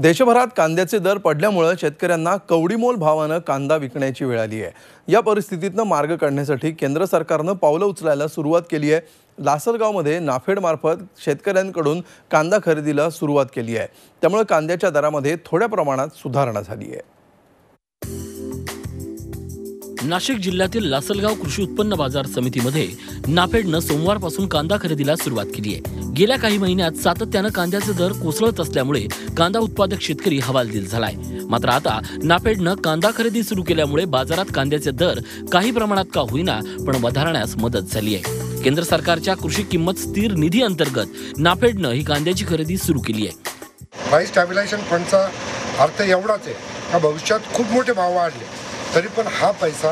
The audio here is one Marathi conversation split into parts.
देशभरात कांद्याचे दर पडल्यामुळे शेतकऱ्यांना कवडीमोल भावाने कांदा विकण्याची वेळ आली आहे। या परिस्थितीतनं मार्ग काढण्यासाठी केंद्र सरकारने पावलं उचलायला सुरुवात केली आहे। लासलगावमध्ये नाफेड मार्फत शेतकऱ्यांकडून कांदा खरेदीला सुरुवात केली आहे। त्यामुळे कांद्याच्या दरामध्ये थोड्या प्रमाणात सुधारणा झाली आहे। नाशिक जिल्ह्यातील लासलगाव कृषी उत्पन्न बाजार समितीमध्ये नाफेडनं सोमवारपासून कांदा खरेदीला सुरुवात केली आहे। गेल्या काही महिन्यात सातत्याने कांद्याचे दर कोसळत असल्यामुळे कांदा उत्पादक शेतकरी हवालदिल झालाय। मात्र आता नाफेडनं कांदा खरेदी सुरू केल्यामुळे बाजारात कांद्याचे दर काही प्रमाणात का होईना पण वधारण्यास मदत झाली आहे। केंद्र सरकारच्या कृषी किंमत स्थिर निधी अंतर्गत नाफेडनं ही कांद्याची खरेदी सुरू केली आहे। प्राइस स्टॅबिलायझेशन फंडचा अर्थ एवढाच आहे का भविष्यात खूप मोठे भाव वाढले तरी पण हा पैसा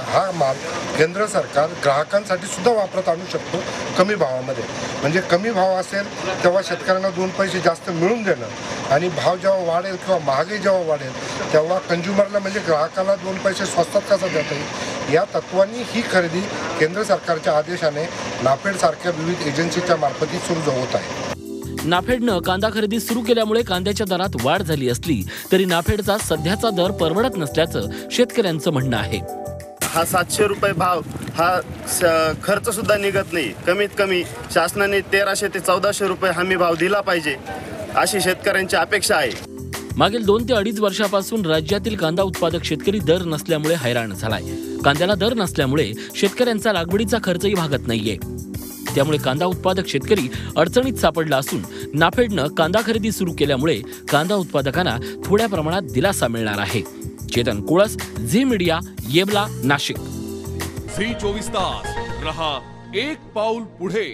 हा माल केंद्र सरकार ग्राहकांसाठी सुद्धा वापरत आणू शकतो कमी भावामध्ये। म्हणजे कमी भाव असेल तेव्हा शेतकऱ्यांना 2 पैसे जास्त मिळून देणं आणि भाव जेव्हा वाढेल किंवा महागाई जेव्हा वाढेल तेव्हा कंझ्युमरला म्हणजे ग्राहकाला 2 पैसे स्वस्तात कसा देता येईल या तत्वांनी ही खरेदी केंद्र सरकारच्या आदेशाने नाफेडसारख्या विविध एजन्सीच्या मार्फत सुरू होत आहे। नाफेडनं कांदा खरेदी सुरू केल्यामुळे कांद्याच्या दरात वाढ झाली असली तरी नाफेडचा सध्याचा दर परवडत नसल्याचं शेतकऱ्यांचं म्हणणं आहे। हा 700 रुपये भाव हा खर्च सुद्धा निघत नाही। कमीत कमी शासनाने 1300 ते 1400 रुपये हमी भाव दिला पाहिजे अशी शेतकऱ्यांची अपेक्षा आहे। मागील 2 ते 2.5 वर्षापासून राज्यातील कांदा उत्पादक शेतकरी दर नसल्यामुळे हैराण झालाय। कांद्याला दर नसल्यामुळे शेतकऱ्यांचा लागवडीचा खर्चही भागत नाहीये। त्यामुळे कांदा उत्पादक शेतकरी अडचणीत सापडला असून नाफेडनं कांदा खरेदी सुरू केल्यामुळे कांदा उत्पादकांना थोड्या प्रमाणात दिलासा मिळणार आहे। चेतन कोळस, झी मीडिया, येवला, नाशिक। झी 24 तास रहा एक पाऊल पुढे।